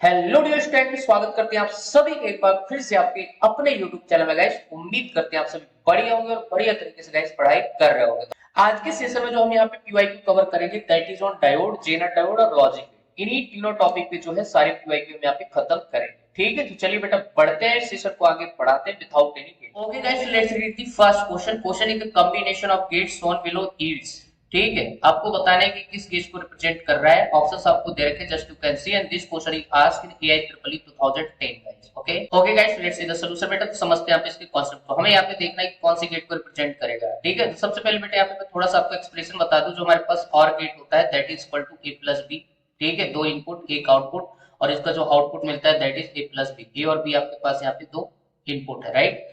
Hello dear student, स्वागत करते हैं आप सभी के एक बार फिर से आपके अपने YouTube चैनल में गाइस। उम्मीद करते हैं आप सभी बढ़िया होंगे और बढ़िया तरीके से गाइस पढ़ाई कर रहे होंगे। आज के सेशन में जो हम यहाँ पे पीवाईक्यू कवर करेंगे that is on diode, Zener diode और लॉजिक। इन्हीं तीनों टॉपिक पे जो है सारे पीवाईक्यू में यहाँ पे खत्म करेंगे। ठीक है, तो चलिए बेटा बढ़ते हैं, सेशन को आगे बढ़ाते हैं without any delay. Okay guys, let's read the first question. Question is the combination of gates shown below yields. ठीक है, आपको बताना है कि किस गेज को रिप्रेजेंट कर रहा है। ऑप्शंस आपको दे रखे हैं, just you can see, and this question is asked in AI triple 2010 guys. Okay okay guys, let's see the solution. बेटा तो समझते हैं आप इसके कांसेप्ट को। हमें यहाँ पे देखना है कि कौन सी गेट को रिप्रेजेंट करेगा। ठीक है, तो सबसे पहले बेटा यहाँ पे मैं थोड़ा सा आपको एक्सप्रेशन बता दूं। जो हमारे पास और गेट होता है that is equal to A plus B. ठीक है, दो इनपुट एक आउटपुट, और इसका जो आउटपुट मिलता है that is A plus B. A और बी आपके पास यहाँ पे दो इनपुट है, राइट।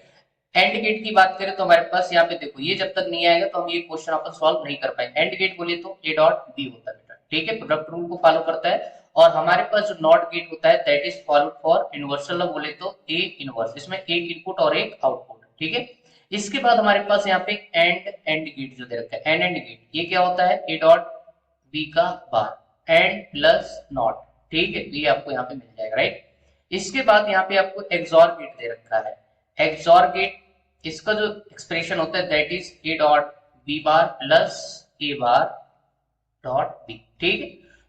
एंड गेट की बात करें तो हमारे पास यहाँ पे देखो, ये जब तक नहीं आएगा तो हम ये क्वेश्चन अपन सॉल्व नहीं कर पाएंगे। एंड गेट बोले तो ए डॉट बी होता है बेटा। ठीक है, प्रोडक्ट रूल को फॉलो करता है। और हमारे पास जो नॉट गेट होता है दैट इज फॉलोड फॉर इनवर्सल बोले तो ए इनवर्स। इसमें एक इनपुट और एक आउटपुट। ठीक है, इसके बाद हमारे पास यहाँ पे एंड गेट जो दे रखा है, एंड गेट, ये क्या होता है, ए डॉट बी का बार एंड प्लस नॉट। ठीक है, तो ये आपको यहाँ पे मिल जाएगा, राइट। इसके बाद यहाँ पे आपको एक्सॉर गेट दे रखा है। एक्सॉर गेट, इसका जो एक्सप्रेशन होता है that is A dot B bar plus A bar dot B. ठीक है,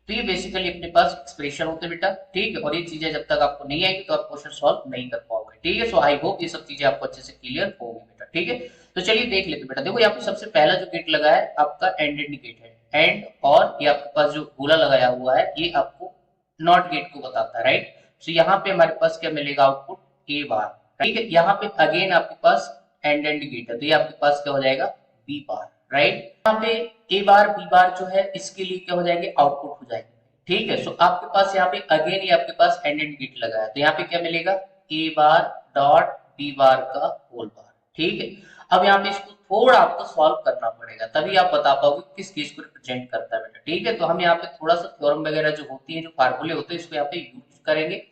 तो ये बेसिकली अपने पास एक्सप्रेशन होते हैं बेटा। ठीक है, और ये चीजें जब तक आपको नहीं आएगी तो आप क्वेश्चन सॉल्व नहीं कर पाओगे। ठीक है, सो आई होप ये सब चीजें आपको अच्छे से क्लियर होगी बेटा। ठीक है, तो चलिए देख लेते हैं बेटा। देखो यहाँ पे सबसे पहला जो गेट लगा है आपका एंड गेट है। एंड और ये आपके पास जो गोला लगाया हुआ है ये आपको नॉट गेट को बताता है, राइट। सो यहाँ पे हमारे पास क्या मिलेगा, आउटपुट ए बार। ठीक है, यहाँ पे अगेन आपके पास एंड गेट है, तो ये आपके पास क्या हो जाएगा, बी बार, राइट। यहाँ पे ए बार बी बार जो है इसके लिए क्या हो जाएगी, आउटपुट हो जाएगी। ठीक है, सो आपके पास यहाँ पे अगेन ये आपके पास एंड गेट लगा है, तो यहाँ पे क्या मिलेगा, ए बार डॉट बी बार का होल बार। ठीक है, अब यहाँ पे इसको थोड़ा आपको सॉल्व करना पड़ेगा, तभी आप बता पाओगे किस चीज को रिप्रेजेंट करता है बेटा। ठीक है, तो हम यहाँ पे थोड़ा सा थ्योरम वगैरह जो होती है, जो फार्मूले होते हैं, इसको यहाँ पे यूज करेंगे।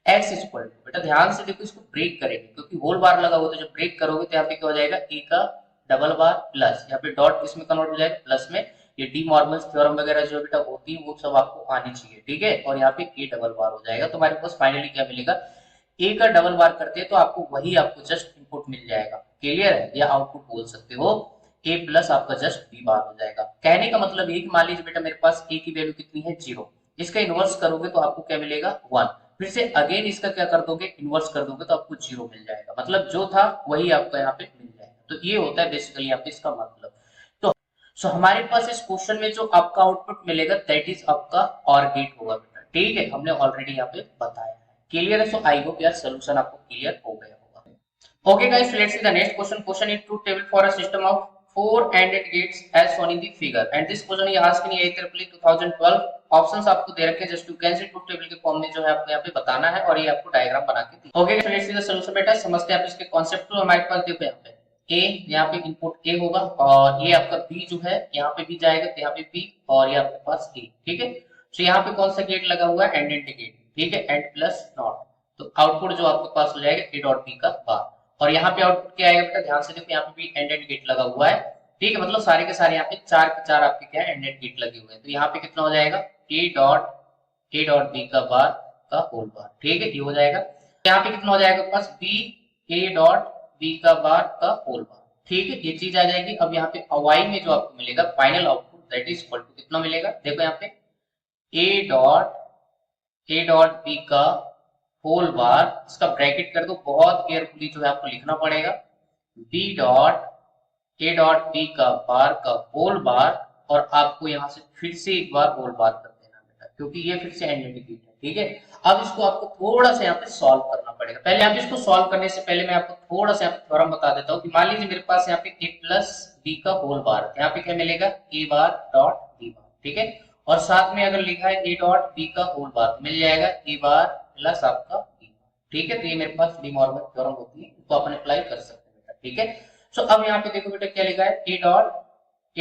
एक्स इज इक्वल टू, बेटा ध्यान से देखो, इसको ब्रेक करेंगे क्योंकि होल बार लगा हुआ, तो जब ब्रेक करोगे तो यहाँ पे क्या हो जाएगा, ए का डबल बार प्लस, यहाँ पे डॉट किसमें कन्वर्ट हो जाएगा, प्लस में। ये डी मॉर्गन्स थ्योरम वगैरह जो बेटा होती है वो सब आपको आनी चाहिए। ठीक है, और यहाँ पे ए डबल बार हो जाएगा, तो हमारे पास फाइनली क्या मिलेगा, ए का डबल बार करते हैं तो आपको वही आपको जस्ट इनपुट मिल जाएगा। क्लियर है, या आउटपुट बोल सकते हो, ए प्लस आपका जस्ट बी बार हो जाएगा। कहने का मतलब ये कि मान लीजिए बेटा मेरे पास ए की वैल्यू कितनी है, 0। इसका इनवर्स करोगे तो आपको क्या मिलेगा, 1। फिर से अगेन इसका क्या कर दोगे, इनवर्स कर दोगे तो आपको 0 मिल जाएगा। मतलब जो था वही आपका यहाँ पे मिल जाएगा। तो ये होता है बेसिकली यहाँ पे इसका मतलब। तो सो हमारे पास इस क्वेश्चन में जो आपका आउटपुट मिलेगा दैट इज आपका और गेट होगा बेटा। ठीक है, हमने ऑलरेडी यहाँ पे बताया है। क्लियर है, सो आई होप यार सोल्यूशन आपको क्लियर हो गया होगा। Okay guys, let's see the next question. Question is truth table for a system of 4 AND gates as shown in the figure, and this question is asked in IEEE 2012। Options आपको दे रखे हैं, just you can see truth table के form में जो है आपको यहाँ पे बताना है, और ये आपको डायग्राम बना के दी। Okay guys, let's see the solution बेटा। समझते हैं आप इसके कॉन्सेप्ट को। हमारे पास देखो यहाँ पे ए, यहाँ पे इनपुट ए होगा, और ये आपका बी जो है यहाँ पे भी जाएगा, तो यहाँ पे बी, और ये आपके पास ए। ठीक है, तो यहाँ पे कौन सा गेट लगा हुआ है, एंड गेट। ठीक है, एंड प्लस नॉट, तो आउटपुट जो आपके पास हो जाएगा ए डॉट बी का बार। और यहाँ पे आउटपुट क्या आएगा बेटा, ध्यान से देखो, यहाँ पे भी एंड गेट लगा हुआ है। ठीक है, मतलब सारे के सारे यहाँ पे 4 के 4 आपके क्या है, एंड गेट लगे हुए हैं। तो यहाँ पे कितना हो जाएगा, ए डॉट बी का बार का होल बार। ठीक है, ये हो जाएगा। यहाँ पे कितना हो जाएगा पास, बी ए डॉट बी का बार का होल बार। ठीक है, ये चीज आ जाएगी। अब यहाँ पे वाई में जो आपको मिलेगा final output that is equal to कितना मिलेगा, देखो यहाँ पे ए डॉट बी का होल बार, इसका ब्रैकेट कर दो, बहुत केयरफुली जो है आपको लिखना पड़ेगा, B dot A dot B का बार का होल बार, और आपको यहाँ से फिर से एक बार होल बार कर देना बेटा, क्योंकि ये फिर से एंड गेट है। ठीक है, अब इसको आपको थोड़ा सा यहाँ पे सॉल्व करना पड़ेगा। पहले आप इसको सॉल्व करने से पहले मैं आपको थोड़ा सा यहाँ पे थ्योरम बता देता हूँ कि मान लीजिए मेरे पास यहाँ पे ए प्लस बी का होल बार, यहाँ पे क्या मिलेगा, ए बार डॉट बी बार। ठीक है, और साथ में अगर लिखा है ए डॉट बी का होल बार तो मिल जाएगा ए बार प्लस आपका बी बार। ठीक है, तो ये मेरे पास डी मॉर्गन थ्योरम होती है, तो अपन अप्लाई कर सकते हैं बेटा। ठीक है, सो अब यहाँ पे देखो बेटा क्या लिखा है, ए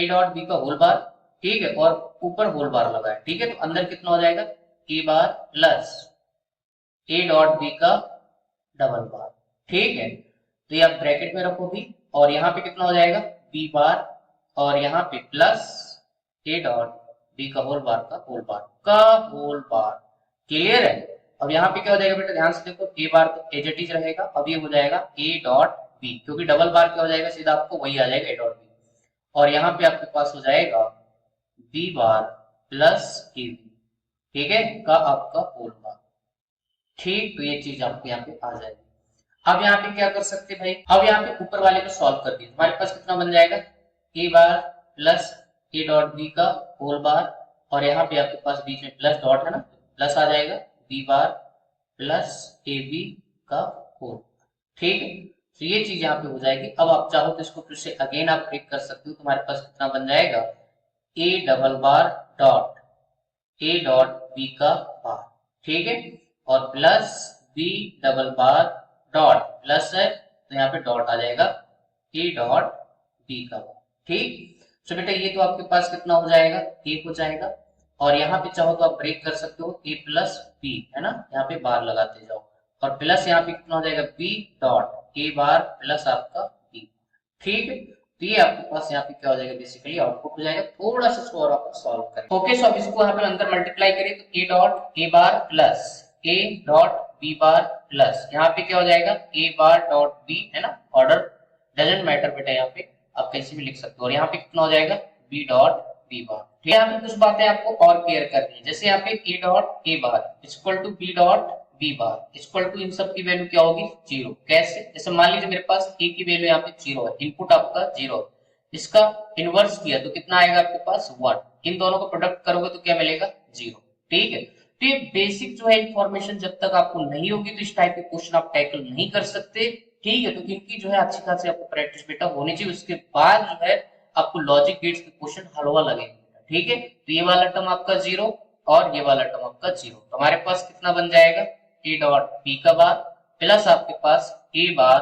डॉट बी का होल बार। ठीक है, और ऊपर होल बार लगा है। ठीक है, तो अंदर कितना हो जाएगा, ए bar plus A dot B का डबल बार। ठीक है, तो ये आप ब्रैकेट में रखो भी, और यहाँ पे कितना हो जाएगा, बी बार, और यहाँ पे प्लस ए डॉट बी का होल बार का होल बार का होल बार। क्लियर है, अब यहाँ पे क्या हो जाएगा बेटा, ध्यान से देखो, ए बार तो एज इट इज रहेगा, अब ये हो जाएगा ए डॉट बी, क्योंकि डबल बार क्या हो जाएगा, सीधा आपको वही आ जाएगा ए डॉट बी, और यहाँ पे आपके पास हो जाएगा B bar plus A B, ठीक है, का आपका होल बार। ठीक, तो ये चीज आपको यहाँ पे आ जाएगी। अब यहाँ पे क्या कर सकते हैं भाई, अब यहाँ पे ऊपर वाले को सॉल्व कर दिए, हमारे पास कितना बन जाएगा, ए bar plus A dot B का होल बार, और यहाँ पे आपके पास बीच में प्लस डॉट है ना, प्लस आ जाएगा B bar plus A B का होल। ठीक है, तो ये चीज यहाँ पे हो जाएगी। अब आप चाहो तो इसको फिर से अगेन आप ब्रेक कर सकते हो, तुम्हारे पास कितना बन जाएगा, A double bar dot A dot B का बार, ठीक है, और plus B double bar dot, plus है तो यहाँ पे डॉट आ जाएगा ए डॉट बी का बार। ठीक, तो बेटा ये तो आपके पास कितना हो जाएगा, ए हो जाएगा, और यहाँ पे चाहो तो आप ब्रेक कर सकते हो, ए प्लस बी है ना, यहाँ पे बार लगाते जाओ, और प्लस यहाँ पे कितना हो जाएगा, B dot A bar plus आपका बी। ठीक है, तो ये आपके पास यहाँ पे क्या हो जाएगा, बेसिकली आउटपुट हो जाएगा। थोड़ा सा इसको और आप सॉल्व करें। ओके, सो अब इसको यहाँ पे अंदर मल्टीप्लाई करें तो A dot A bar plus A dot B bar plus यहाँ पे क्या हो जाएगा, ए बार डॉट बी है ना, ऑर्डर डजंट मैटर बेटा, यहाँ पे आप कैसे भी लिख सकते हो, और यहाँ पे कितना हो जाएगा, बी डॉट बी बार। ठीक है, यहाँ पे कुछ बातें आपको और क्लियर करनी है, जैसे यहाँ पे A dot A bar equal to B dot B bar equal to, इन सब की वैल्यू क्या होगी, जीरो। कैसे, जैसे मान लीजिए मेरे पास ए की वैल्यू यहाँ पे जीरो है, इनपुट आपका जीरो, इसका इनवर्स किया तो कितना आएगा आपके पास, वन, इन दोनों को प्रोडक्ट करोगे तो क्या मिलेगा, जीरो। ठीक है, तो ये बेसिक जो है इंफॉर्मेशन जब तक आपको नहीं होगी तो इस टाइप के क्वेश्चन आप टैकल नहीं कर सकते। ठीक है, तो इनकी जो है अच्छी खासी आपको प्रैक्टिस बेटा होनी चाहिए, उसके बाद जो है आपको लॉजिक गेट्स के क्वेश्चन हलवा लगेंगे। ठीक है, तो ये वाला टर्म आपका जीरो और ये वाला टर्म आपका जीरो, तो हमारे पास कितना बन जाएगा, ए डॉट बी का बार प्लस आपके पास ए बार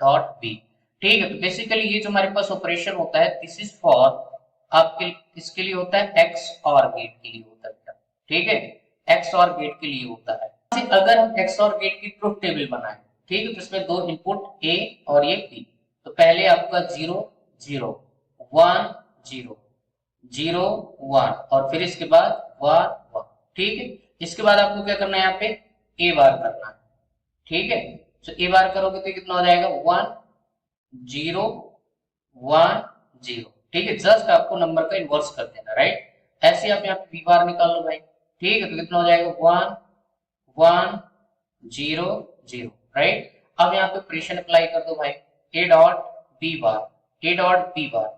डॉट बी। ठीक है, तो बेसिकली ये जो हमारे पास ऑपरेशन होता है, दिस इज फॉर आपके इसके लिए होता है, एक्स और गेट के लिए होता है। ठीक है, एक्स और गेट के लिए होता है। अगर हम एक्स और गेट की ट्रुथ टेबल बनाए, ठीक है, तो इसमें दो इनपुट ए और ये बी, तो पहले आपका zero zero one zero zero one, और फिर इसके बाद वन वन। ठीक है, इसके बाद आपको क्या करना है, यहाँ पे ए बार करना है। ठीक है, तो ए बार करोगे तो कितना हो जाएगा, वन जीरो वन जीरो। ठीक है, जस्ट आपको नंबर का इन्वर्स कर देना, राइट। ऐसे आप यहाँ पे बी बार निकाल लो भाई। ठीक है, तो कितना हो जाएगा, one one zero zero, right. अब यहाँ पे ऑपरेशन अप्लाई कर दो भाई, A dot B bar A dot B bar.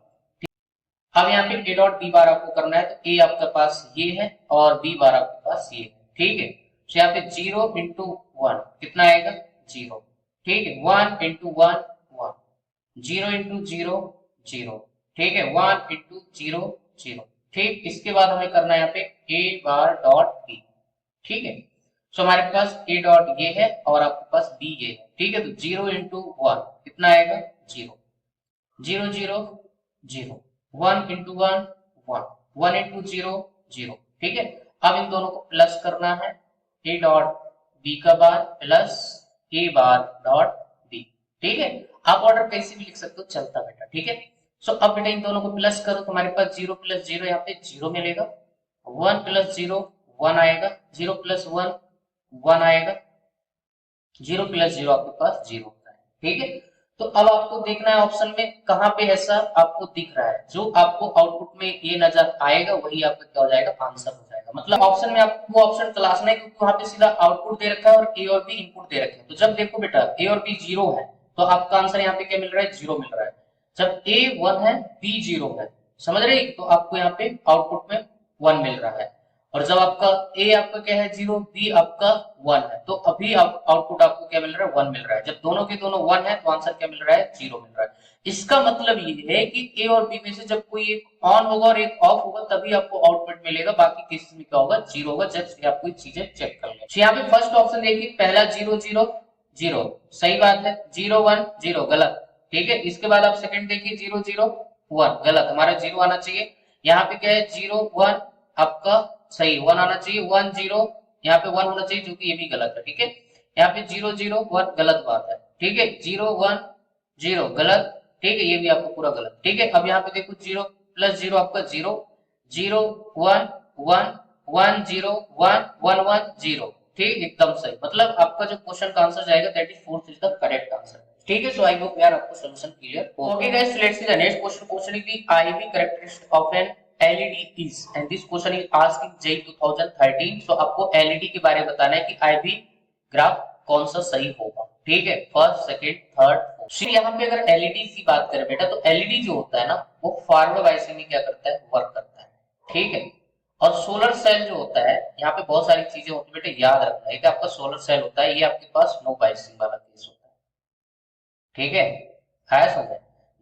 अब यहाँ पे ए डॉट बी बार आपको करना है, तो ए आपके पास ये है और बी बार आपके पास ये है। ठीक है, तो यहाँ पे जीरो इंटू वन कितना आएगा, जीरो। ठीक है, one into one one, zero into zero zero. ठीक है, वन इंटू जीरो जीरो। ठीक, इसके बाद हमें करना है यहाँ पे ए बार डॉट बी। ठीक है, तो हमारे पास ए डॉट ये है और आपके पास बी ये है। ठीक है, तो जीरो इंटू वन कितना आएगा, zero zero zero zero, one into one one, one into zero zero. ठीक है, अब इन दोनों को प्लस करना है, ए डॉट बी का बार plus A bar dot B. ठीक है, आप ऑर्डर कैसे भी लिख सकते हो, चलता बेटा। ठीक है, सो अब बेटा इन दोनों को प्लस करो तो हमारे पास जीरो प्लस जीरो यहाँ पे जीरो मिलेगा, वन प्लस जीरो वन आएगा, जीरो प्लस वन वन आएगा, जीरो प्लस जीरो आपके पास जीरो होता है। ठीक है, तो अब आपको देखना है ऑप्शन में कहां पे ऐसा आपको दिख रहा है, जो आपको आउटपुट में ये नजर आएगा वही आपका क्या हो जाएगा, आंसर हो जाएगा। मतलब ऑप्शन में आपको वो ऑप्शन तलाशना है क्योंकि वहां पे सीधा आउटपुट दे रखा है और ए और बी इनपुट दे रखे हैं। तो जब देखो बेटा ए और बी जीरो है तो आपका आंसर यहाँ पे क्या मिल रहा है, जीरो मिल रहा है। जब ए वन है बी जीरो है, समझ रहे, तो आपको यहाँ पे आउटपुट में वन मिल रहा है। और जब आपका ए आपका क्या है जीरो, बी आपका वन है, तो अभी आप आउटपुट आपको क्या मिल रहा है, वन मिल रहा है। जब दोनों के दोनों वन है तो आंसर क्या मिल रहा है, जीरो मिल रहा है। इसका मतलब ये है कि ए और बी में से जब कोई एक ऑन होगा और एक ऑफ होगा तभी आपको आउटपुट मिलेगा, बाकी केस में क्या होगा, जीरो होगा। जब आप कोई चीजें चेक कर ले, यहाँ पे फर्स्ट ऑप्शन देखिए, पहला जीरो जीरो जीरो, सही बात है, जीरो वन जीरो गलत। ठीक है, इसके बाद आप सेकंड देखिए, जीरो जीरो वन गलत, हमारा जीरो आना चाहिए। यहाँ पे क्या है, जीरो वन आपका सही, वन आना चाहिए, वन जीरो यहाँ पे वन होना चाहिए, जो कि ये भी गलत है। ठीक है, यहाँ पे जीरो जीरो वन गलत बात है। ठीक है, जीरो वन जीरो गलत। ठीक है, ये भी आपको पूरा गलत। ठीक है, अब यहाँ पे देखो जीरो प्लस जीरो आपका zero, zero one one one zero one one one zero. ठीक, एकदम सही। मतलब आपका जो क्वेश्चन का आंसर जाएगा that is fourth is the correct answer. ठीक है, सो आई होप यार आपको सॉल्यूशन क्लियर हो। Okay guys, let's see the next question. Question is the IV characteristic of an LED is, and this question is asked in JEE 2013। So आपको LED के बारे में बताना है कि आईवी ग्राफ कौन सा सही होगा। ठीक है, फर्स्ट, सेकंड, थर्ड, फोर्थ। यहाँ पे अगर एलईडी की बात करें बेटा, तो एलईडी जो होता है ना, वो फॉरवर्ड बायसिंग में क्या करता है, वर्क करता है। ठीक है, और सोलर सेल जो होता है, यहाँ पे बहुत सारी चीजें होती है बेटे, याद रखना है कि आपका सोलर सेल होता है, ये आपके पास नो बायसिंग वाला केस होता है। ठीक है समझ।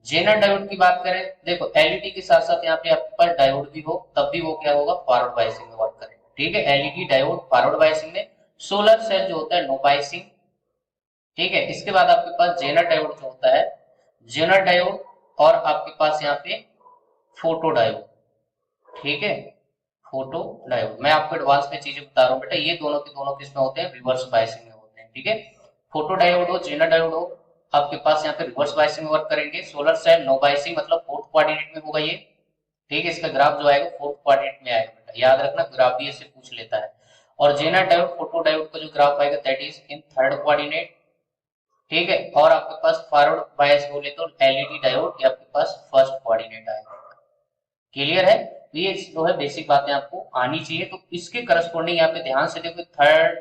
जेनर डायोड की बात करें, देखो एलईडी के साथ साथ यहाँ पे आपके पास डायोड भी हो, तब भी वो क्या होगा, फॉरवर्ड बायसिंग में वर्क करेगा। ठीक है, एलईडी डायोड फॉरवर्ड बायसिंग में, सोलर सेल जो होता है नो बायसिंग। ठीक है, इसके बाद आपके पास जेनर डायोड जो होता है, जेनर डायोड, और आपके पास यहाँ पे फोटो डायोड। ठीक है, फोटो डायोड। मैं आपको एडवांस में चीजें बता रहा हूँ बेटा, ये दोनों के दोनों किसमें होते हैं, रिवर्स बायसिंग में होते हैं। ठीक है, फोटो डायोड हो, जेनर डायोड हो, आपके पास यहाँ पे रिवर्स बायसिंग में वर्क करेंगे। सोलर सेल नो बायसिंग, मतलब फोर्थ क्वाड्रेंट में होगा ये। ठीक है, इसका ग्राफ जो आएगा फोर्थ क्वाड्रेंट में आएगा बेटा, याद रखना, ग्राफ भी ऐसे पूछ लेता है। और जेनर डायोड, फोटो डायोड का जो ग्राफ आएगा that is in third quadrant. ठीक है, और आपके पास फॉरवर्ड बायस बोले तो एलईडी डायोड, ये आपके पास फर्स्ट क्वाड्रेंट आएगा। क्लियर है, तो ये जो है बेसिक बातें आपको आनी चाहिए। तो इसके करस्पॉन्डिंग यहाँ पे ध्यान से देखो, थर्ड,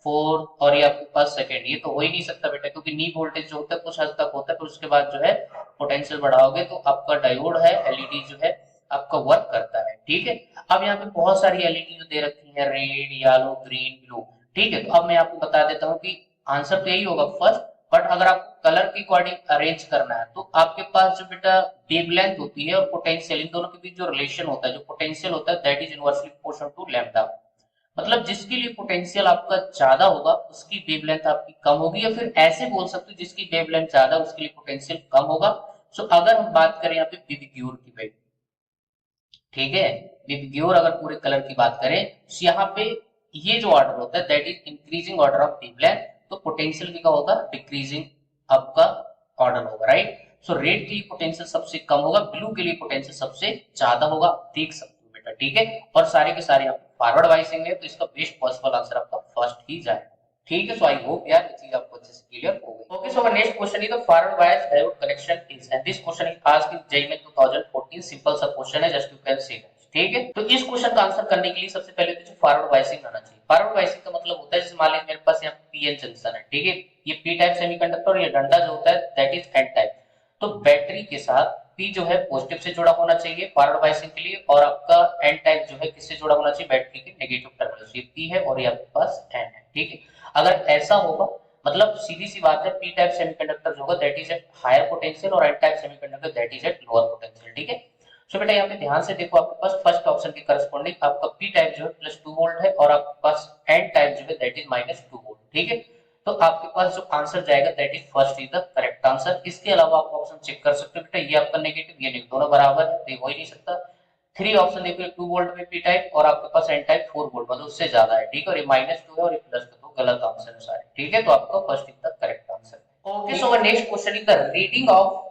फोर्थ, और ये आपके पास सेकंड, ये तो हो ही नहीं सकता बेटा, क्योंकि नी वोल्टेज जो होता है कुछ हद तक होता है, फिर उसके बाद जो है पोटेंशियल बढ़ाओगे तो आपका डायोड है, एलईडी जो है आपका वर्क करता है। ठीक है, अब यहाँ पे बहुत सारी एलईडी जो दे रखी है, रेड, येलो, ग्रीन, ब्लू। ठीक है, तो अब मैं आपको बता देता हूँ कि आंसर तो यही होगा फर्स्ट, बट अगर आपको कलर के अकॉर्डिंग अरेंज करना है तो आपके पास जो बेटा वेवलेंथ होती है और पोटेंशियल, इन दोनों के बीच जो रिलेशन होता है, जो पोटेंशियल होता है that is inversely proportional to lambda. मतलब जिसके लिए पोटेंशियल आपका ज्यादा होगा उसकी वेवलेंथ आपकी कम होगी, या फिर ऐसे बोल सकते हो जिसकी वेवलेंथ ज्यादा उसके लिए पोटेंशियल कम होगा। सो अगर हम बात करें यहाँ पे विबग्योर की बेटा, ठीक है, विबग्योर अगर पूरे कलर की बात करें तो यहाँ पे ये जो ऑर्डर होता है that is increasing order of wavelength, तो पोटेंशियल की क्या होगा, डिक्रीजिंग आपका ऑर्डर होगा, राइट। सो रेड के लिए पोटेंशियल सबसे कम होगा, ब्लू के लिए पोटेंशियल सबसे ज्यादा होगा, देख सकते हो बेटा। ठीक है, और सारे के सारे यहाँ फॉरवर्ड बायसिंग है, तो इसका बेस्ट पॉसिबल आंसर आपका फर्स्ट ही जाएगा। ठीक है, सो आई होप यार ये चीज आपको अच्छे से क्लियर हो गई। Okay, so our next question is the forward bias diode connection is, and this question is asked in JEE में 2014, सिंपल सा क्वेश्चन है, जस्ट यू कैन सी। ठीक है, तो इस क्वेश्चन का आंसर करने के लिए सबसे पहले तो फॉरवर्ड बायसिंग आना चाहिए। फॉरवर्ड बायसिंग का मतलब होता है, जैसे मान लीजिए मेरे पास यहाँ पीएन जंक्शन है, ठीक है, ये पी टाइप सेमीकंडक्टर, और ये डंडा जो होता है दैट इज एन टाइप। तो बैटरी के साथ पी जो है पॉजिटिव से जुड़ा होना चाहिए फॉरवर्ड बायसिंग के लिए, और आपका एन टाइप जो है किससे जुड़ा होना चाहिए, बैटरी के नेगेटिव टर्मिनल से। पी है और ये आपके पास एन है। ठीक है, अगर ऐसा होगा मतलब सीधी सी बात है, पी टाइप सेमीकंडक्टर जो होगा that is at higher potential, और N type semiconductor that is at lower potential. ठीक है, सो बेटा यहाँ पे ध्यान से देखो, आपके पास फर्स्ट ऑप्शन के करस्पॉन्डिंग आपका पी टाइप जो है +2 वोल्ट है, और आपके पास एन टाइप जो है दैट इज -2 वोल्ट। ठीक है, तो आपके पास जो आंसर जाएगा that is first is the correct answer. इसके अलावा आप ऑप्शन चेक कर सकते हो बेटा, ये आपका नेगेटिव, ये नेगेटिव, दोनों बराबर है, तो ये हो ही नहीं सकता। 3 ऑप्शन देखो, 2 वोल्ट में पी टाइप, और आपके पास एन टाइप 4 वोल्ट, मतलब उससे ज्यादा है। ठीक है, और ये -2 है और ये +2, तो गलत आंसर है सारे। ठीक है, तो आपका first is the correct answer. Okay, so next question is the reading of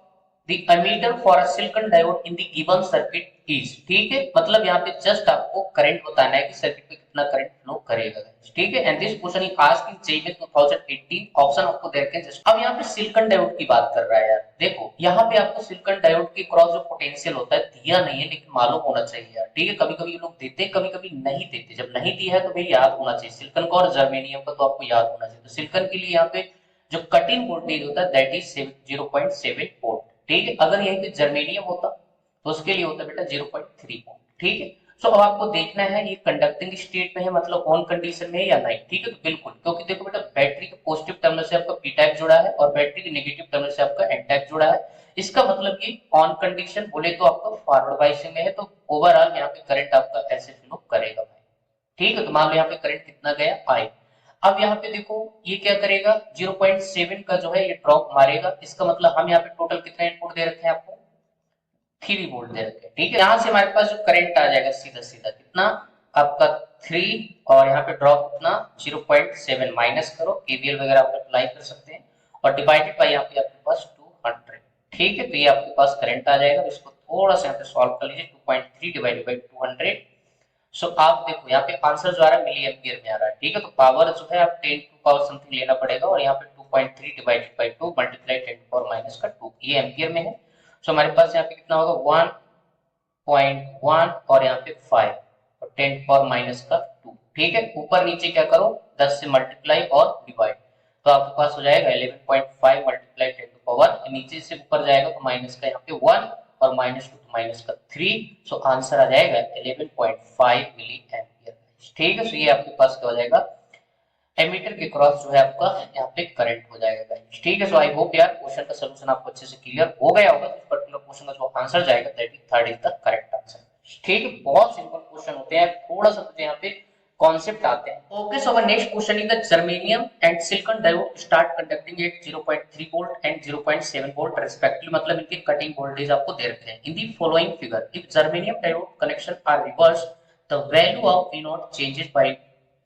the ammeter for a silicon diode in the given circuit is। ठीक है, मतलब यहाँ पे जस्ट आपको करंट बताना है कि सर्किट में कितना करंट फ्लो करेगा। ठीक है, and this question is asked in JEE में 2018। ऑप्शन आपको देख के जस्ट, अब यहाँ पे सिलिकॉन डायोड की बात कर रहा है यार। देखो यहाँ पे आपको सिलिकॉन डायोड के क्रॉस जो पोटेंशियल होता है दिया नहीं है, लेकिन मालूम होना चाहिए यार। ठीक है, कभी कभी ये लोग देते, कभी कभी नहीं देते। जब नहीं दिया है तो भाई याद होना चाहिए, सिलिकॉन का और जर्मेनियम का तो आपको याद होना चाहिए। तो सिलिकॉन के लिए यहाँ पे जो कटिंग वोल्टेज होता है दैट इज 0.7 वोल्ट। ठीक है, अगर यहीं पे जर्मेनियम होता तो उसके लिए होता बेटा 0.3 वोल्ट। ठीक है, सो अब आपको देखना है ये कंडक्टिंग स्टेट में है, मतलब ऑन कंडीशन में है या नहीं। ठीक है, तो बिल्कुल, क्योंकि देखो बेटा बैटरी के पॉजिटिव टर्मिनल से आपका पी टाइप जुड़ा है, और बैटरी के नेगेटिव टर्मिनल से आपका एन टाइप जुड़ा है। इसका मतलब ये ऑन कंडीशन बोले तो आपका फॉरवर्ड बायसिंग में है, तो ओवरऑल यहाँ पे करंट आपका ऐसे फ्लो करेगा भाई। ठीक है, तो मान लो यहाँ पे करंट कितना गया, आई। अब यहाँ पे देखो ये क्या करेगा, 0.7 का जो है ये ड्रॉप मारेगा। इसका मतलब हम यहाँ पे टोटल कितना इनपुट दे रखे हैं आपको, 3 वोल्ट दे रखे हैं। ठीक है, यहाँ से हमारे पास जो करंट आ जाएगा सीधा सीधा कितना आपका 3, और यहाँ पे ड्रॉप कितना 0.7, माइनस करो, केवीएल वगैरह आप अप्लाई कर सकते हैं, और डिवाइडेड बाय यहाँ पे आपके पास 200। ठीक है, तो ये आपके पास करंट आ जाएगा। इसको थोड़ा सा यहाँ पे सॉल्व कर लीजिए, 2.3 डिवाइडेड बाय 200। सो आप देखो यहाँ पे आंसर जो आ रहा है मिली एम्पियर में आ रहा है, ठीक है। तो पावर जो है आप 10 टू पावर समथिंग लेना पड़ेगा, और यहाँ पे 2.3 divided by 2 multiply 10 to power minus का 2, ये एम्पियर में है। सो हमारे पास यहाँ पे कितना होगा 1.1 और यहाँ पे 5 और 10 पावर माइनस का 2, ठीक है। ऊपर नीचे क्या करो 10 से मल्टीप्लाई और डिवाइड, तो आपके पास हो जाएगा 11.5 मल्टीप्लाई 10 टू पावर, नीचे से ऊपर जाएगा तो माइनस का यहाँ पे 1 और माइनस 2 तो माइनस का 3, सो आंसर आ जाएगा 11.5 मिली एम्पियर, ठीक है। सो ये आपके पास क्या हो जाएगा एमीटर के क्रॉस जो है आपका यहाँ पे करंट हो जाएगा गाइस, ठीक है। सो आई होप यार क्वेश्चन का सलूशन आपको अच्छे से क्लियर हो गया होगा। इस पर्टिकुलर क्वेश्चन का जो आंसर जाएगा that is third is the correct answer, ठीक है। बहुत सिंपल क्वेश्चन होते हैं, थोड़ा सा मुझे यहाँ पे कॉन्सेप्ट आते हैं। Okay, so our next question is the germanium and silicon diode start conducting at 0.3 volt and 0.7 volt respectively, मतलब इनके कटिंग वोल्टेज आपको दे रखे हैं। In the following figure if germanium diode connection are reverse the value of V not changes by,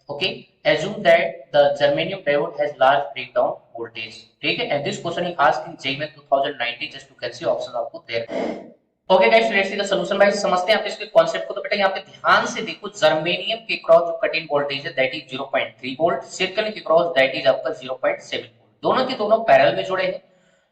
okay, assume that the germanium diode has large breakdown voltage, ठीक है। and this question is asked in JEE 2019, just you can see options आपको there। Okay guys, let's see the solution. भाई समझते हैं आप इसके concept को। तो बेटा यहाँ पे ध्यान से देखो, जर्मेनियम के क्रॉस जो कट इन वोल्टेज है दैट इज 0.3 वोल्ट, सिलिकॉन के क्रॉस दैट इज आपका 0.7 वोल्ट, दोनों के दोनों पैरेलल में जुड़े हैं।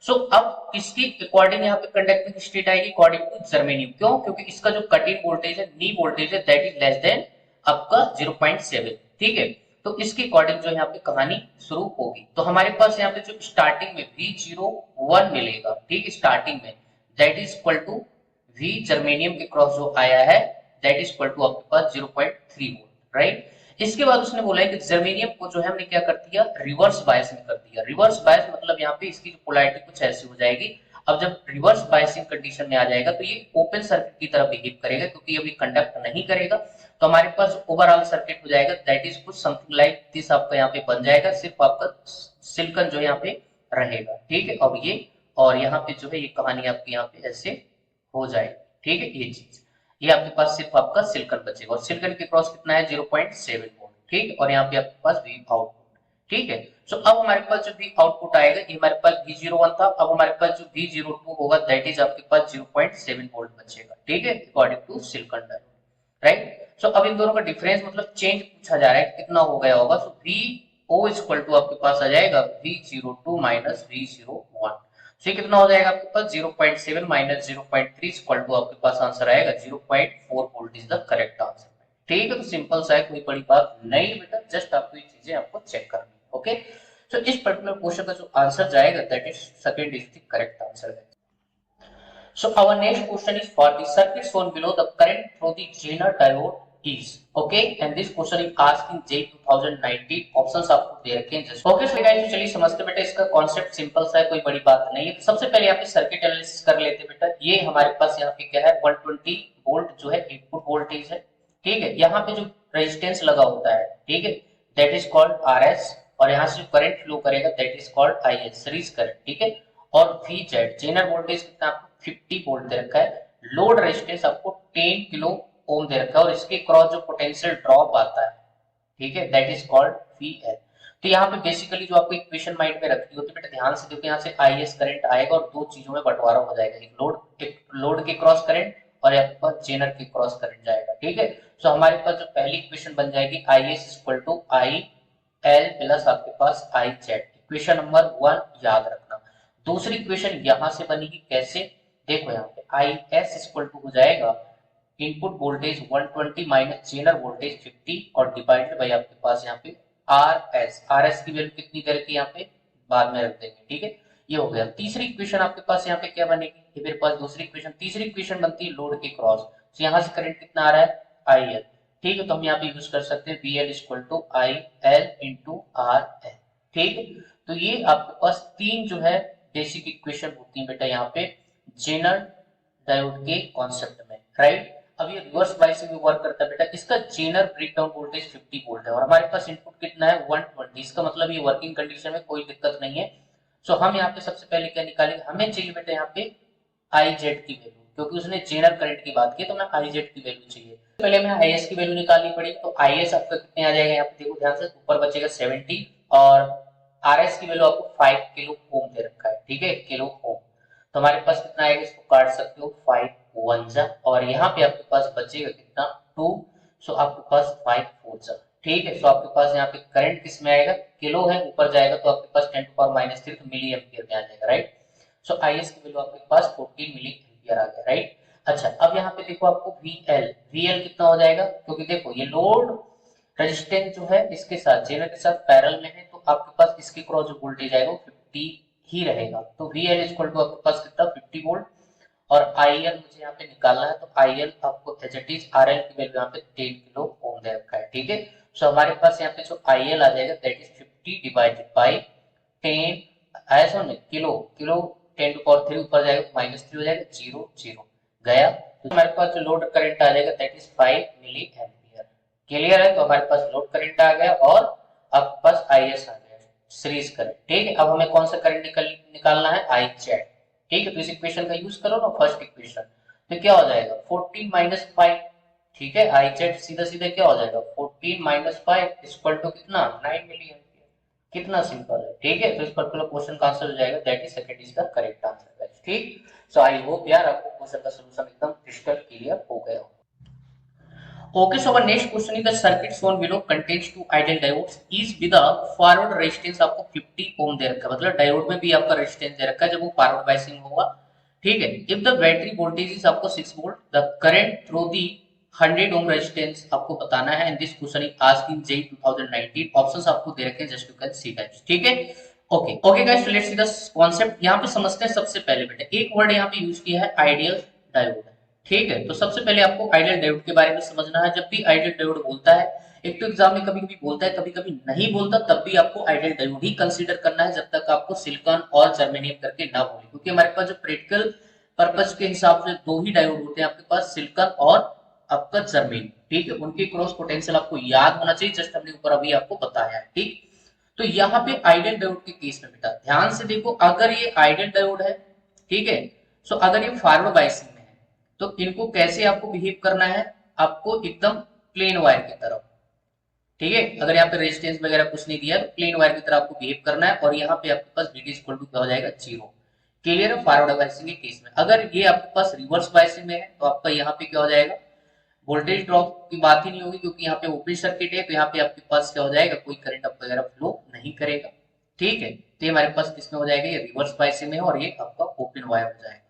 सो अब किसकी अकॉर्डिंग यहाँ पे कंडक्टिंग स्टेट आएगी अकॉर्डिंग टू जर्मेनियम, क्यों, क्योंकि इसका जो कट इन वोल्टेज है नी वोल्टेज है दैट इज लेस देन आपका 0.7, ठीक है। तो इसके अकॉर्डिंग जो यहाँ पे कहानी शुरू होगी। तो हमारे पास यहाँ पे जो स्टार्टिंग में V01 मिलेगा, ठीक, स्टार्टिंग में that is equal to V germanium के क्रॉस जो आया है दैट इज इक्वल टू आपके पास 0.3 वोल्ट, राइट। इसके बाद उसने बोला है कि जर्मेनियम को जो है हमने क्या कर दिया रिवर्स बायस में कर दिया। रिवर्स बायस मतलब यहाँ पे इसकी जो पोलैरिटी कुछ ऐसी हो जाएगी। अब जब रिवर्स बायसिंग कंडीशन में आ जाएगा तो ये ओपन सर्किट की तरह बिहेव करेगा, क्योंकि अभी कंडक्ट नहीं करेगा। तो हमारे पास ओवरऑल सर्किट हो जाएगा दैट इज कुछ समथिंग लाइक दिस आपका यहाँ पे बन जाएगा, सिर्फ आपका सिलिकॉन जो यहाँ पे रहेगा, ठीक है। अब ये और यहाँ पे जो है ये कहानी आपकी यहाँ पे ऐसे हो जाएगी, ठीक है। ये चीज ये आपके पास सिर्फ आपका सिलिकॉन बचेगा, और सिलिकॉन के क्रॉस कितना है 0.7 वोल्ट, ठीक है। और यहाँ पे आपके पास V आउटपुट, ठीक है। सो अब हमारे पास जो V आउटपुट आएगा ये हमारे पास V01 था, अब हमारे पास जो V02 होगा दैट इज आपके पास 0.7 वोल्ट बचेगा, ठीक है, according to silicon diode, right. So अब इन दोनों का डिफरेंस मतलब चेंज पूछा जा रहा है कितना हो गया होगा। सो VO इक्वल टू आपके पास आ जाएगा V02 माइनस V01, तो ये कितना हो जाएगा आपके पास 0.7 माइनस 0.3 इक्वल टू आपके पास आंसर आएगा 0.4 volt is the correct answer, ठीक है। तो सिंपल सा है, कोई बड़ी बात नहीं बेटा, जस्ट आपको ये चीजें आपको चेक करनी है, ओके। सो इस पर्टिकुलर क्वेश्चन का जो आंसर जाएगा that is second is the correct answer है। So our next question is for the circuit shown below, the current through the Zener diode is, okay, and this question is asked in JEE 2019, options आपको दे रखे हैं just, okay। so guys, तो चलिए समझते बेटा, इसका कॉन्सेप्ट सिंपल सा है, कोई बड़ी बात नहीं है। तो सबसे पहले यहाँ पे सर्किट एनालिसिस कर लेते हैं बेटा। ये हमारे पास यहाँ पे क्या है 120 वोल्ट जो है इनपुट वोल्टेज है, ठीक है। यहाँ पे जो रेजिस्टेंस लगा होता है, ठीक है, दैट इज कॉल्ड RS, और यहाँ से जो करंट फ्लो करेगा that is called IS, series current, ठीक है। और VZ जेनर वोल्टेज कितना 50 वोल्ट दे रखा है, लोड रेजिस्टेंस आपको 10 किलो ओम दे रखा है, और इसके क्रॉस जो पोटेंशियल ड्रॉप आता है, ठीक है, दैट इज कॉल्ड VL। तो यहाँ पे बेसिकली जो आपको इक्वेशन माइंड में रखनी होती है बेटा, ध्यान से देखो, यहाँ से IS करंट आएगा और दो चीजों में बंटवारा हो जाएगा, एक लोड के क्रॉस करंट और आपके पास जेनर के क्रॉस करंट जाएगा, ठीक है। सो हमारे पास जो पहली इक्वेशन बन जाएगी IS equal to IL plus आपके पास IZ, इक्वेशन नंबर 1 याद रखना। दूसरी इक्वेशन यहां से बनेगी कैसे, देखो यहाँ पे IS इक्वल टू हो जाएगा input voltage 120 minus Zener voltage 50 और डिवाइडेड बाय आपके पास यहाँ पे RS की वैल्यू कितनी करके यहाँ पे बाद में रख देंगे, ठीक है। ये हो गया। तीसरी इक्वेशन आपके पास यहाँ पे क्या बनेगी, ये मेरे पास दूसरी इक्वेशन, तीसरी इक्वेशन बनती है लोड के क्रॉस, तो यहाँ से करंट कितना आ रहा है IL, ठीक है। तो हम यहाँ पे यूज कर सकते हैं VL equal to IL into RL, ठीक है। तो ये आपके पास तीन जो है बेसिक इक्वेशन होती है बेटा यहाँ पे जेनर डायोड के कॉन्सेप्ट में, राइट। अब ये रिवर्स बायसिंग में वर्क करता है बेटा। इसका जेनर ब्रेकडाउन वोल्टेज 50 वोल्ट है और हमारे पास इनपुट कितना है 120, इसका मतलब ये वर्किंग कंडीशन में कोई दिक्कत नहीं है। सो हम यहाँ पे सबसे पहले क्या निकालेंगे, हमें चाहिए बेटा यहाँ पे IZ की वैल्यू, क्योंकि उसने जेनर करंट की बात की, तो मैं IZ की वैल्यू चाहिए। पहले हमें IS की वैल्यू निकालनी पड़ी, तो IS आपका कितने आ जाएगा, यहाँ पे देखो ध्यान से, ऊपर बचेगा 70 और RS की वैल्यू आपको 5 किलो ओम दे रखा है, ठीक है, किलो ओम। तो हमारे पास कितना आएगा, इसको काट सकते हो 5 1 जा, और यहाँ पे आपके पास बचेगा कितना 2, सो आपके पास 5 4 ठीक है। सो आपके पास यहाँ पे करंट किस में आएगा, किलो है, ऊपर जाएगा तो आपके पास 10⁻³ तो मिली एम्पियर में आ जाएगा, राइट। सो आईएस की वैल्यू आपके पास 14 मिली एम्पियर आ गया, राइट। अच्छा, अब यहाँ पे देखो आपको वीएल कितना हो जाएगा, क्योंकि देखो ये लोड रेजिस्टेंस जो है इसके साथ जेनर के साथ पैरेलल में है, तो आपके पास इसके क्रॉस जो वोल्टेज आएगा वो 50 ही रहेगा। तो वीएल इक्वल टू आपके पास कितना 50 वोल्ट, और आईएल मुझे यहाँ पे निकालना है, तो आईएल आपको एज इट इज आरएल की वैल्यू यहाँ पे 10 किलो ओम दे रखा है, ठीक है। सो हमारे पास यहाँ पे जो आईएल आ जाएगा दैट इज 50 डिवाइडेड बाय 10, आया समझ में, किलो किलो 10 टू पावर 3 ऊपर जाएगा तो -3 हो जाएगा, 0 0 गया। तो हमारे पास जो लोड करंट आ जाएगा that is 5 milli ampere. Clear है, तो हमारे पास लोड करंट आ गया और आपके पास आईएस आ गया, सीरीज करंट, ठीक है। अब हमें कौन सा करंट निकालना है, आई जेड, ठीक है। तो इस इक्वेशन का यूज करो ना, फर्स्ट इक्वेशन, तो क्या हो जाएगा 14 - 5, ठीक है। आई जेड सीधा सीधा क्या हो जाएगा 14 - 5 इक्वल टू कितना 9 मिली एम्पियर। कितना सिंपल है, ठीक है। तो इस पर्टिकुलर क्वेश्चन का आंसर हो जाएगा that is second is the correct answer guys, ठीक। सो आई होप यार आपको क्वेश्चन का सॉल्यूशन एकदम क्रिस्टल क्लियर हो गया हो। Okay, so our next question is the circuit shown below contains two ideal diodes each with a forward resistance आपको 50 ओम दे रखा है, मतलब डायोड में भी आपका रेजिस्टेंस दे रखा है जब वो फॉरवर्ड बायसिंग होगा, ठीक है। If the battery voltage is आपको 6 volt, the current through the 100 ohm resistance आपको बताना है, and this question is asked in JEE 2019। Options आपको दे रखे हैं just you can see guys, ठीक है। Okay okay guys, so let's see the concept. यहाँ पे समझते हैं सबसे पहले बेटा, एक वर्ड यहाँ पे यूज किया है आइडियल डायोड, ठीक है। तो सबसे पहले आपको आइडियल डायोड के बारे में समझना है। जब भी आइडियल डायोड बोलता है, एक तो एग्जाम में कभी कभी बोलता है कभी कभी नहीं बोलता, तब भी आपको आइडियल डायोड ही कंसीडर करना है जब तक आपको सिलिकॉन और जर्मेनियम करके ना बोले, क्योंकि हमारे पास जो प्रैक्टिकल पर्पज के हिसाब से दो ही डायोड होते हैं आपके पास, सिलिकॉन और आपका जर्मेनियम, ठीक है। उनके क्रॉस पोटेंशियल आपको याद होना चाहिए, जस्ट हमने ऊपर अभी आपको बताया है, ठीक। तो यहाँ पे आइडियल डायोड के केस में बेटा ध्यान से देखो, अगर ये आइडियल डायोड है, ठीक है, सो अगर ये फॉरवर्ड बायसिंग में है तो इनको कैसे आपको बिहेव करना है, आपको एकदम प्लेन वायर की तरफ, ठीक है। अगर यहाँ पे रेजिस्टेंस वगैरह कुछ नहीं दिया तो प्लेन वायर की तरह आपको बिहेव करना है, और यहाँ पे आपके पास VD इक्वल टू क्या हो जाएगा 0। क्लियर है, फॉरवर्ड बायसिंग के केस में। अगर ये आपके पास रिवर्स बायसिंग में है तो आपका यहाँ पे क्या हो जाएगा, वोल्टेज ड्रॉप की बात ही नहीं होगी, क्योंकि यहाँ पे ओपन सर्किट है, तो यहाँ पे आपके पास क्या हो जाएगा, कोई करंट अप वगैरह फ्लो नहीं करेगा, ठीक है। तो ये हमारे पास किसमें हो जाएगा, ये रिवर्स बायसिंग में, और ये आपका ओपन वायर हो जाएगा।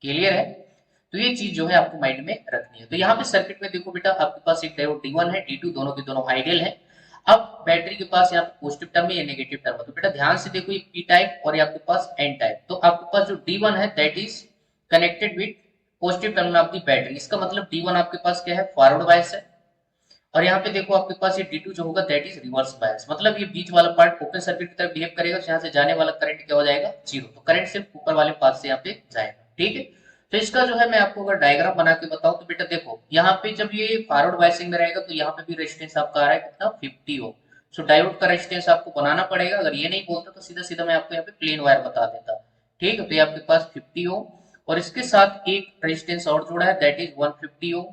क्लियर है, तो ये चीज जो है आपको माइंड में रखनी है। तो यहाँ पे सर्किट में देखो बेटा, आपके पास एक डायोड D1 है, D2 दोनों के दोनों आइडियल है। अब बैटरी के पास यहाँ पे पॉजिटिव टर्म है या नेगेटिव टर्म है, तो बेटा ध्यान से देखो, ये पी टाइप और ये आपके पास एन टाइप। तो आपके पास जो D1 है that is connected with positive terminal of the battery, इसका मतलब D1 आपके पास क्या है, फॉरवर्ड बायस है। और यहाँ पे देखो आपके पास ये D2 जो होगा दैट इज रिवर्स बायस, मतलब ये बीच वाला पार्ट ओपन सर्किट की तरह बिहेव करेगा, यहाँ से जाने वाला करंट क्या हो जाएगा 0। तो करंट सिर्फ ऊपर वाले पास से यहाँ पे जाएगा, ठीक है। तो इसका जो है मैं आपको अगर डायग्राम बना के बताऊं तो बेटा देखो, यहाँ पे जब ये फॉरवर्ड बायसिंग में रहेगा तो यहाँ पे भी रेजिस्टेंस आपका आ रहा है कितना 50 ओम। सो डायोड का रेजिस्टेंस आपको बनाना पड़ेगा, अगर ये नहीं बोलता तो सीधा सीधा मैं आपको यहाँ पे प्लेन वायर बता देता, ठीक है। तो ये आपके पास 50 ओम और इसके साथ एक रेजिस्टेंस और जुड़ा है दैट इज 150 ओम,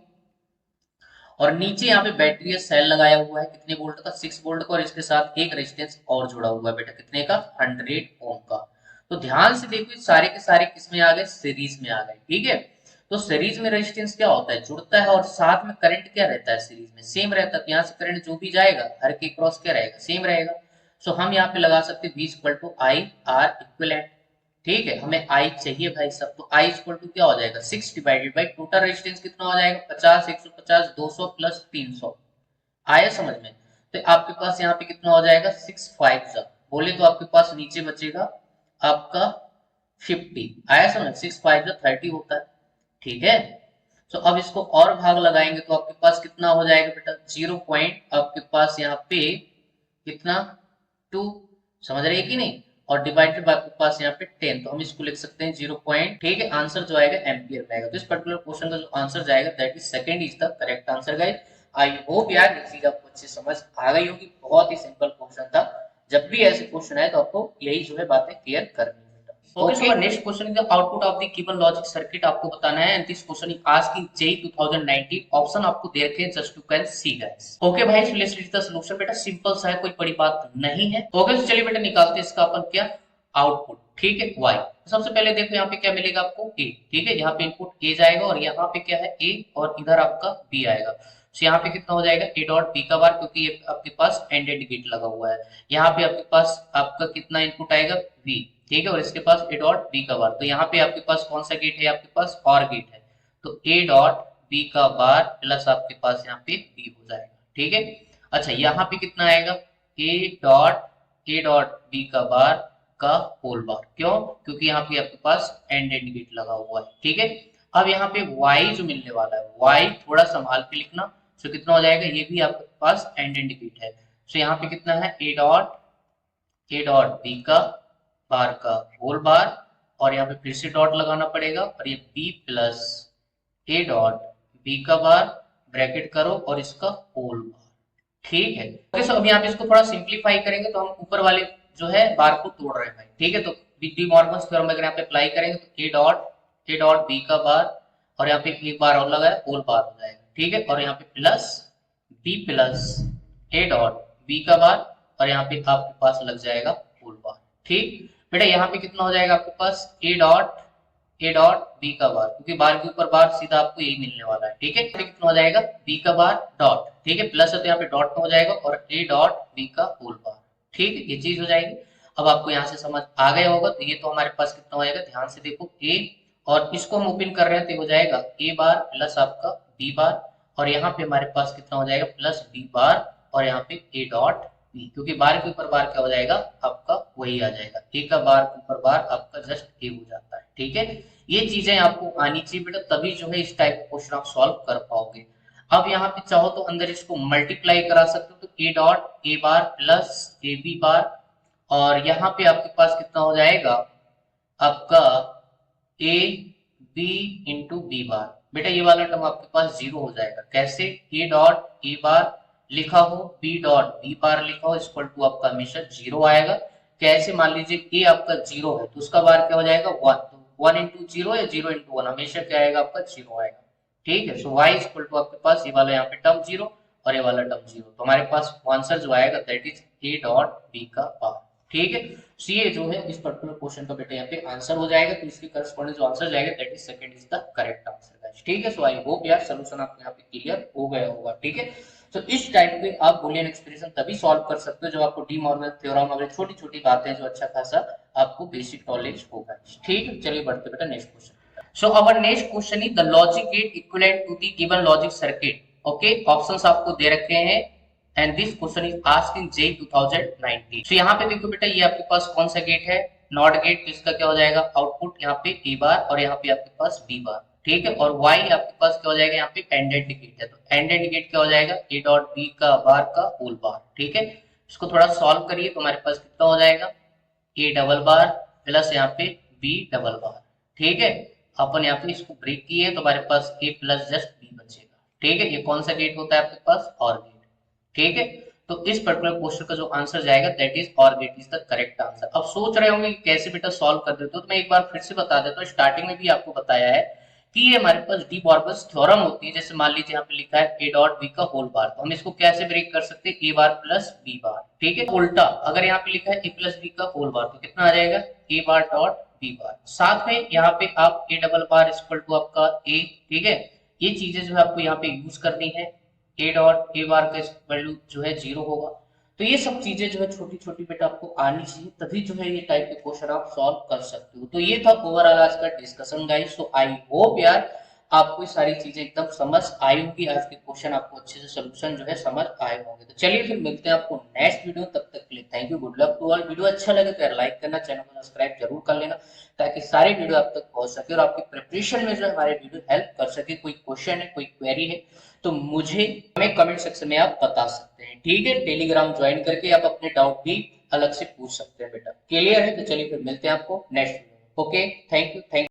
और नीचे यहाँ पे बैटरी सेल लगाया हुआ है कितने वोल्ट का 6 वोल्ट का, और इसके साथ एक रेजिस्टेंस और जुड़ा हुआ है बेटा कितने का 100 ओम का। तो ध्यान से देखो सारे के सारे किसमें आ गए, सीरीज में आ गए, ठीक है। तो सीरीज में रेजिस्टेंस क्या होता है, जुड़ता है, और साथ में करंट क्या रहता है सीरीज में, सेम रहता है। यहाँ से करंट जो भी जाएगा हर के क्रॉस क्या रहेगा, सेम रहेगा। सो हम यहाँ पे लगा सकते हैं V equal to I R equivalent, ठीक है। हमें I चाहिए भाई सब, तो I इक्वल टू क्या हो जाएगा 6 डिवाइडेड बाई टोटल रेजिस्टेंस कितना हो जाएगा 50 150 200 प्लस 300, आया समझ में। तो आपके पास यहाँ पे कितना हो जाएगा 6 5 बोले तो आपके पास नीचे बचेगा आपका 50, आया समझ, 6 5 30 होता है, ठीक है। तो अब इसको और भाग लगाएंगे तो आपके पास कितना हो जाएगा बेटा 0 पॉइंट आपके पास यहाँ पे कितना 2, समझ रहे हैं कि नहीं, और डिवाइडेड बाय आपके पास यहाँ पे 10, तो हम इसको लिख सकते हैं 0 पॉइंट, ठीक है। आंसर जो आएगा एम्पियर में आएगा। तो इस पर्टिकुलर क्वेश्चन का जो आंसर जाएगा that is second is the correct answer guys. I hope यार ये चीज आपको अच्छी समझ आ गई होगी, बहुत ही सिंपल क्वेश्चन था। जब भी ऐसे क्वेश्चन आए तो आपको यही जो है बातें क्लियर करनी है। Okay, so our next question is the output of the given logic circuit आपको बताना है, and this question is asked in JEE 2019। Option आपको दे रखे हैं just to can see guys. Okay भाई, so let's read the solution। बेटा simple सा है, कोई बड़ी बात नहीं है। ओके, so चलिए बेटा निकालते हैं इसका अपन क्या आउटपुट, ठीक है y। सबसे पहले देखो यहाँ पे क्या मिलेगा आपको a, ठीक है। यहाँ पे इनपुट a जाएगा और यहाँ पे क्या है a और इधर आपका b आएगा। सो यहाँ पे कितना हो जाएगा ए डॉट बी का बार, क्योंकि ये आपके पास एंडेड गेट लगा हुआ है। यहाँ पे आपके पास आपका कितना इनपुट आएगा वी, ठीक है, और इसके पास ए डॉट बी का बार। तो यहाँ पे आपके पास कौन सा गेट है, आपके पास और गेट है, तो ए डॉट बी का बार प्लस आपके पास यहाँ पे बी हो जाएगा, ठीक है। अच्छा यहाँ पे कितना आएगा ए डॉट बी का बार का होल बार, क्यों, क्योंकि यहाँ पे आपके पास एंडेड गेट लगा हुआ है, ठीक है। अब यहाँ पे y जो मिलने वाला है, y थोड़ा संभाल के लिखना। सो कितना हो जाएगा, ये भी आपके पास एंडेड गेट है। सो यहाँ पे कितना है ए डॉट बी का बार का होल बार, और यहाँ पे फिर से डॉट लगाना पड़ेगा, और ये B plus A dot B का बार ब्रैकेट करो और इसका होल बार, ठीक है। ओके, सो अब यहाँ पे इसको थोड़ा सिंप्लीफाई करेंगे तो हम ऊपर वाले जो है बार को तोड़ रहे हैं भाई, ठीक है। तो डी मॉर्गन्स थ्योरम अगर यहाँ पे अप्लाई करेंगे तो ए डॉट बी का बार, और यहाँ पे एक बार और लगा है होल बार हो जाएगा, ठीक है, और यहाँ पे plus B plus A dot B का बार, और यहाँ पे आपके पास लग जाएगा होल बार, ठीक। बेटा यहाँ पे कितना हो जाएगा आपके पास ए डॉट बी का बार, क्योंकि बार के ऊपर बार सीधा आपको यही मिलने वाला है, ठीक है। तो कितना हो जाएगा बी का बार डॉट, ठीक है, प्लस है तो यहाँ पे डॉट में हो जाएगा, और ए डॉट बी का होल बार, ठीक है, ये चीज हो जाएगी। अब आपको यहाँ से समझ आ गया होगा। तो ये तो हमारे पास कितना हो जाएगा, ध्यान से देखो, ए और इसको हम ओपन कर रहे हैं तो हो जाएगा ए बार प्लस आपका बी बार, और यहाँ पे हमारे पास कितना हो जाएगा प्लस बी बार, और यहाँ पे ए डॉट बी, क्योंकि बार के ऊपर बार क्या हो जाएगा आपका वही आ जाएगा, ए का बार के ऊपर बार आपका जस्ट ए हो जाता है, ठीक है। ये चीजें आपको आनी चाहिए बेटा, तभी जो है इस टाइप का क्वेश्चन आप सॉल्व कर पाओगे। अब यहाँ पे चाहो तो अंदर इसको मल्टीप्लाई करा सकते हो, तो A dot A bar plus A B bar, और यहाँ पे आपके पास कितना हो जाएगा आपका A B into B bar. बेटा ये वाला टर्म आपके पास जीरो हो जाएगा, कैसे, ए डॉट ए बार लिखा हो, बी डॉट बी बार लिखा हो, इक्वल टू आपका हमेशा जीरो आएगा। कैसे, मान लीजिए ए आपका जीरो है तो उसका बार क्या हो जाएगा वन, तो वन इंटू जीरो या जीरो इंटू वन, हमेशा क्या आएगा आपका जीरो आएगा, ठीक है। सो वाई इक्वल टू आपके पास ये वाला यहाँ पे टर्म जीरो और ये वाला टर्म जीरो, तो हमारे पास आंसर जो आएगा that is A dot B का बार, ठीक है। सो ये जो है इस पर्टिकुलर क्वेश्चन का बेटा यहाँ पे आंसर हो जाएगा, तो इसके करस्पॉन्डिंग जो आंसर जाएगा that is second is the correct answer guys, ठीक है। सो आई होप यार सॉल्यूशन आपको यहाँ पे क्लियर हो गया होगा, ठीक है। तो इस टाइप के आप बूलियन एक्सप्रेशन तभी सॉल्व कर सकते हो जब आपको डी मॉर्गन थ्योरम वगैरह छोटी छोटी बातें जो अच्छा खासा आपको बेसिक नॉलेज होगा, ठीक है। चलिए बढ़ते बेटा next question. So our next question is the logic gate equivalent to the given logic circuit. Okay, options आपको दे रखे हैं and this question is asked in JEE 2019. So यहाँ पे देखो बेटा ये आपके पास कौन सा गेट है, नॉट गेट, तो इसका क्या हो जाएगा आउटपुट यहाँ पे ए बार और यहाँ पे आपके पास बी बार, ठीक है, और y आपके पास क्या हो जाएगा यहाँ पे एंडेड गेट है, तो एंडेड गेट क्या हो जाएगा ए डॉट बी का बार का होल बार, ठीक है। इसको थोड़ा सॉल्व करिए तो हमारे पास कितना हो जाएगा ए डबल बार प्लस यहाँ पे बी डबल बार, ठीक है। अपन यहाँ पे इसको ब्रेक किए तो हमारे पास ए प्लस जस्ट बी बचेगा, ठीक है। ये कौन सा गेट होता है आपके पास और गेट, ठीक है। तो इस पर्टिकुलर क्वेश्चन का जो आंसर जाएगा that is OR gate is the correct answer. अब सोच रहे होंगे कि कैसे बेटा सॉल्व कर देते हो, तो मैं एक बार फिर से बता देता हूँ। स्टार्टिंग में भी आपको बताया है कि ये हमारे पास डी मॉर्गन्स थ्योरम होती है। जैसे मान लीजिए यहाँ पे लिखा है ए डॉट बी का होल बार, तो हम इसको कैसे ब्रेक कर सकते हैं ए बार प्लस बी बार, ठीक है। उल्टा अगर यहाँ पे लिखा है ए प्लस बी का होल बार तो कितना आ जाएगा ए बार डॉट बी बार, साथ में यहाँ पे आप A double bar equal to आपका ए, ठीक है। ये चीजें जो है आपको यहाँ पे यूज करनी है, ए डॉट ए बार का वैल्यू जो है जीरो होगा। तो ये सब चीजें जो है छोटी छोटी बेटा आपको आनी चाहिए, तभी जो है ये टाइप के क्वेश्चन आप सॉल्व कर सकते हो। तो ये था ओवरऑल आज का discussion guys. So I hope यार आपको ये सारी चीजें एकदम समझ आई होगी, आज के क्वेश्चन आपको अच्छे से सोल्यूशन जो है समझ आए होंगे। तो चलिए फिर मिलते हैं आपको नेक्स्ट वीडियो, तब तक के लिए thank you, good luck to all. Video अच्छा लगे तो यार लाइक करना, चैनल को सब्सक्राइब जरूर कर लेना ताकि सारे वीडियो आप तक पहुंच सके और आपकी प्रिपरेशन में जो है हमारे वीडियो हेल्प कर सके। कोई क्वेश्चन है, कोई क्वेरी है तो मुझे हमें कमेंट सेक्शन में आप बता सकते हैं, ठीक है। टेलीग्राम ज्वाइन करके आप अपने डाउट भी अलग से पूछ सकते हैं बेटा, क्लियर है। तो चलिए फिर मिलते हैं आपको next video. Okay, thank you.